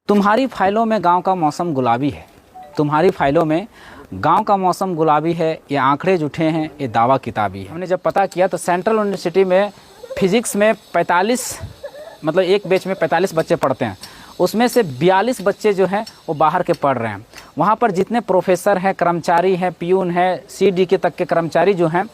तुम्हारी फाइलों में गांव का मौसम गुलाबी है। तुम्हारी फाइलों में गांव का मौसम गुलाबी है, ये आंकड़े झूठे हैं, ये दावा किताबी है। हमने जब पता किया तो सेंट्रल यूनिवर्सिटी में फिज़िक्स में 45 मतलब एक बैच में 45 बच्चे पढ़ते हैं, उसमें से 42 बच्चे जो हैं वो बाहर के पढ़ रहे हैं। वहाँ पर जितने प्रोफेसर हैं, कर्मचारी हैं, पियून हैं, CDK तक के कर्मचारी जो हैं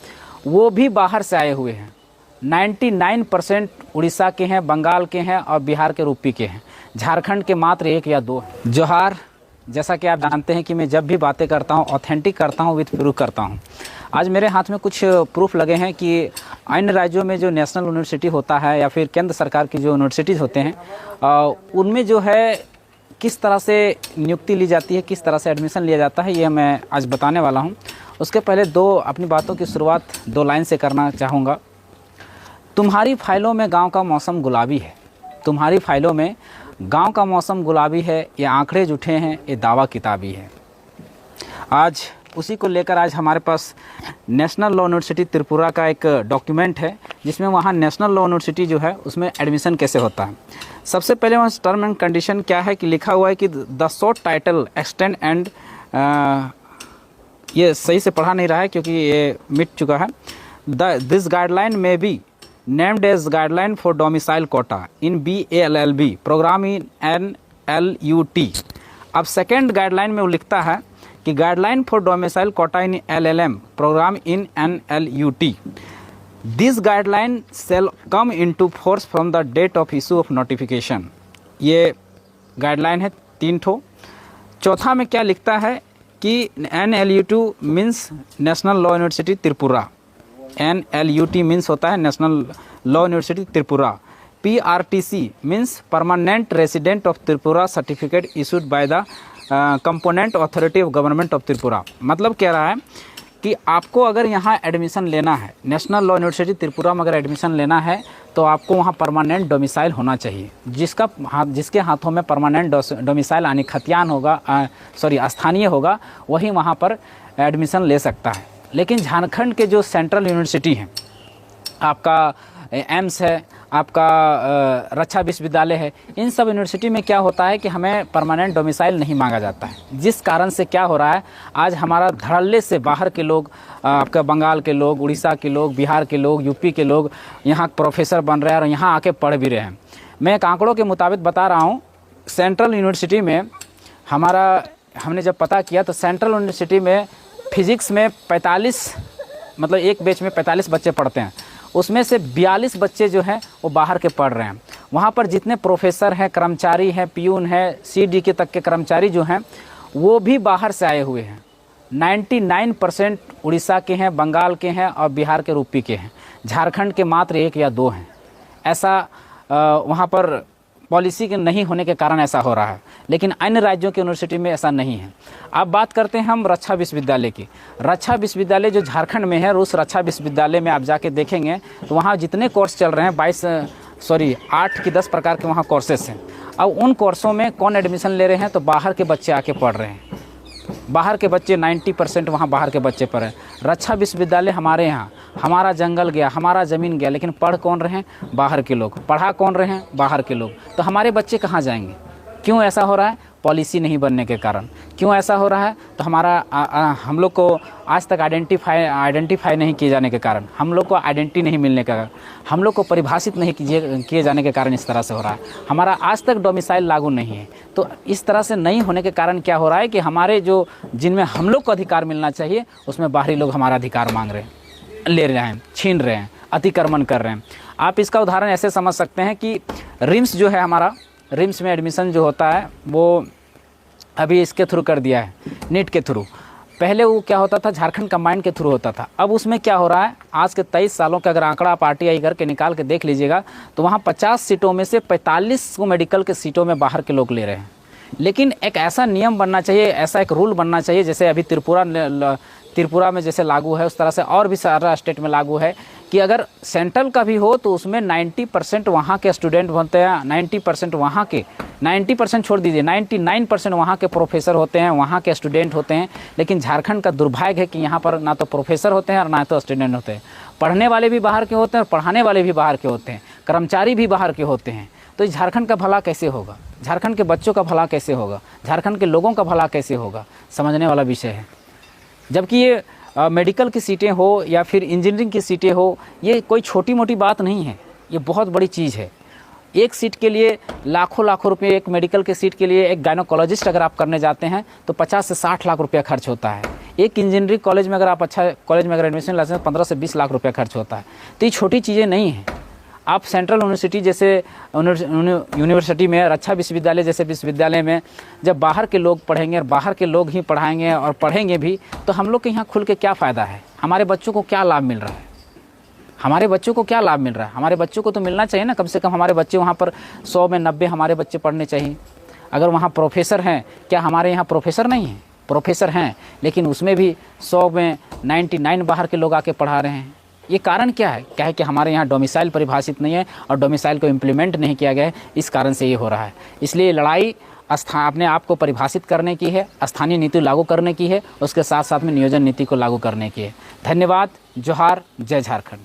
वो भी बाहर से आए हुए हैं। 99% उड़ीसा के हैं, बंगाल के हैं और बिहार के यूपी के हैं। झारखंड के मात्र 1 या 2 हैं। जोहार। जैसा कि आप जानते हैं कि मैं जब भी बातें करता हूं ऑथेंटिक करता हूं, विद प्रूफ करता हूं। आज मेरे हाथ में कुछ प्रूफ लगे हैं कि अन्य राज्यों में जो नेशनल यूनिवर्सिटी होता है या फिर केंद्र सरकार की जो यूनिवर्सिटीज़ होते हैं उनमें जो है किस तरह से नियुक्ति ली जाती है, किस तरह से एडमिशन लिया जाता है, ये मैं आज बताने वाला हूँ। उसके पहले अपनी बातों की शुरुआत 2 लाइन से करना चाहूँगा। तुम्हारी फाइलों में गांव का मौसम गुलाबी है। तुम्हारी फाइलों में गांव का मौसम गुलाबी है, ये आंकड़े झूठे हैं, ये दावा किताबी है। आज उसी को लेकर आज हमारे पास नेशनल लॉ यूनिवर्सिटी त्रिपुरा का एक डॉक्यूमेंट है, जिसमें वहाँ नेशनल लॉ यूनिवर्सिटी जो है उसमें एडमिशन कैसे होता है। सबसे पहले वहाँ टर्म एंड कंडीशन क्या है कि लिखा हुआ है कि the short title extend and ये सही से पढ़ा नहीं रहा है क्योंकि ये मिट चुका है। दिस गाइडलाइन में B named as guideline for domicile quota in BALLB program in NLUT। अब सेकेंड गाइडलाइन में वो लिखता है कि guideline for domicile quota in LLM program in NLUT। This guideline shall come into force from the date of issue of notification. ये guideline है 3 ठो। चौथा में क्या लिखता है कि NLUT means national law university Tripura. NLUT means होता है national law university Tripura. PRTC means permanent resident of Tripura certificate issued by the component authority of government of Tripura. मतलब कह रहा है कि आपको अगर यहाँ एडमिशन लेना है, नेशनल लॉ यूनिवर्सिटी त्रिपुरा में अगर एडमिशन लेना है तो आपको वहाँ परमानेंट डोमिसाइल होना चाहिए। जिसके हाथों में परमानेंट डोमिसाइल यानी खतियान होगा, स्थानीय होगा, वही वहाँ पर एडमिशन ले सकता है। लेकिन झारखंड के जो सेंट्रल यूनिवर्सिटी हैं, आपका एम्स है, आपका रक्षा विश्वविद्यालय है, इन सब यूनिवर्सिटी में क्या होता है कि हमें परमानेंट डोमिसाइल नहीं मांगा जाता है। जिस कारण से क्या हो रहा है, आज हमारा धड़ल्ले से बाहर के लोग, आपका बंगाल के लोग, उड़ीसा के लोग, बिहार के लोग, यूपी के लोग यहाँ प्रोफेसर बन रहे हैं और यहाँ आके पढ़ भी रहे हैं। मैं एक आंकड़ों के मुताबिक बता रहा हूँ। सेंट्रल यूनिवर्सिटी में हमने जब पता किया तो सेंट्रल यूनिवर्सिटी में फिज़िक्स में 45 मतलब एक बैच में 45 बच्चे पढ़ते हैं, उसमें से 42 बच्चे जो हैं वो बाहर के पढ़ रहे हैं। वहाँ पर जितने प्रोफेसर हैं, कर्मचारी हैं, पियून हैं, CDK तक के कर्मचारी जो हैं वो भी बाहर से आए हुए हैं। 99% उड़ीसा के हैं, बंगाल के हैं और बिहार के यूपी के हैं। झारखंड के मात्र 1 या 2 हैं। ऐसा वहाँ पर पॉलिसी के नहीं होने के कारण ऐसा हो रहा है, लेकिन अन्य राज्यों की यूनिवर्सिटी में ऐसा नहीं है। अब बात करते हैं हम रक्षा विश्वविद्यालय की। रक्षा विश्वविद्यालय जो झारखंड में है, उस रक्षा विश्वविद्यालय में आप जाके देखेंगे तो वहाँ जितने कोर्स चल रहे हैं 8 की 10 प्रकार के वहाँ कोर्सेस हैं। अब उन कोर्सों में कौन एडमिशन ले रहे हैं तो बाहर के बच्चे आके पढ़ रहे हैं। बाहर के बच्चे 90% वहाँ बाहर के बच्चे पढ़ रहे हैं। रक्षा विश्वविद्यालय हमारे यहाँ, हमारा जंगल गया, हमारा ज़मीन गया, लेकिन पढ़ कौन रहे हैं? बाहर के लोग। पढ़ा कौन रहे हैं? बाहर के लोग। तो हमारे बच्चे कहाँ जाएंगे? क्यों ऐसा हो रहा है? पॉलिसी नहीं बनने के कारण। क्यों ऐसा हो रहा है? तो हम लोग को आज तक आइडेंटिफाई नहीं किए जाने के कारण, हम लोग को आइडेंटिटी नहीं मिलने का कारण, हम लोग को परिभाषित नहीं किए जाने के कारण इस तरह से हो रहा है। हमारा आज तक डोमिसाइल लागू नहीं है। तो इस तरह से नहीं होने के कारण क्या हो रहा है कि हमारे जिनमें हम लोग को अधिकार मिलना चाहिए उसमें बाहरी लोग हमारा अधिकार मांग रहे हैं, ले रहे हैं, छीन रहे हैं, अतिक्रमण कर रहे हैं। आप इसका उदाहरण ऐसे समझ सकते हैं कि रिम्स जो है हमारा, रिम्स में एडमिशन जो होता है वो अभी इसके थ्रू कर दिया है, नीट के थ्रू। पहले वो क्या होता था, झारखंड कंबाइंड के थ्रू होता था। अब उसमें क्या हो रहा है, आज के 23 सालों का अगर आंकड़ा आप RTI करके निकाल के देख लीजिएगा तो वहाँ 50 सीटों में से 45 को मेडिकल के सीटों में बाहर के लोग ले रहे हैं। लेकिन एक ऐसा नियम बनना चाहिए, ऐसा एक रूल बनना चाहिए, जैसे अभी त्रिपुरा में जैसे लागू है उस तरह से और भी सारा स्टेट में लागू है कि अगर सेंट्रल का भी हो तो उसमें 90% वहाँ के स्टूडेंट बनते हैं, 90% वहाँ के, 90% छोड़ दीजिए, 99% वहाँ के प्रोफेसर होते हैं, वहाँ के स्टूडेंट होते हैं। लेकिन झारखंड का दुर्भाग्य है कि यहाँ पर ना तो प्रोफेसर होते हैं और ना तो स्टूडेंट होते हैं। पढ़ने वाले भी बाहर के होते हैं और पढ़ाने वाले भी बाहर के होते हैं, कर्मचारी भी बाहर के होते हैं। तो इस झारखंड का भला कैसे होगा, झारखंड के बच्चों का भला कैसे होगा, झारखंड के लोगों का भला कैसे होगा, समझने वाला विषय है। जबकि ये मेडिकल की सीटें हो या फिर इंजीनियरिंग की सीटें हो, ये कोई छोटी मोटी बात नहीं है, ये बहुत बड़ी चीज़ है। एक सीट के लिए लाखों लाखों रुपए, एक मेडिकल के सीट के लिए एक गायनोकोलॉजिस्ट अगर आप करने जाते हैं तो 50 से 60 लाख रुपया खर्च होता है। एक इंजीनियरिंग कॉलेज में अगर आप अच्छा कॉलेज में अगर एडमिशन लाते हैं 15 से 20 लाख रुपया खर्च होता है। तो ये छोटी चीज़ें नहीं हैं। आप सेंट्रल यूनिवर्सिटी जैसे यूनिवर्सिटी में और अच्छा विश्वविद्यालय जैसे विश्वविद्यालय में जब बाहर के लोग पढ़ेंगे और बाहर के लोग ही पढ़ाएंगे और पढ़ेंगे भी, तो हम लोग के यहाँ खुल के क्या फ़ायदा है, हमारे बच्चों को क्या लाभ मिल रहा है, हमारे बच्चों को क्या लाभ मिल रहा है। हमारे बच्चों को तो मिलना चाहिए ना, कम से कम हमारे बच्चे वहाँ पर 100 में 90 हमारे बच्चे पढ़ने चाहिए। अगर वहाँ प्रोफेसर हैं, क्या हमारे यहाँ प्रोफेसर नहीं हैं? प्रोफेसर हैं, लेकिन उसमें भी 100 में 99 बाहर के लोग आके पढ़ा रहे हैं। ये कारण क्या है? क्या है कि हमारे यहाँ डोमिसाइल परिभाषित नहीं है और डोमिसाइल को इम्प्लीमेंट नहीं किया गया है, इस कारण से ये हो रहा है। इसलिए लड़ाई अपने आप को परिभाषित करने की है, स्थानीय नीति लागू करने की है, उसके साथ साथ में नियोजन नीति को लागू करने की है। धन्यवाद। जोहार। जय झारखंड।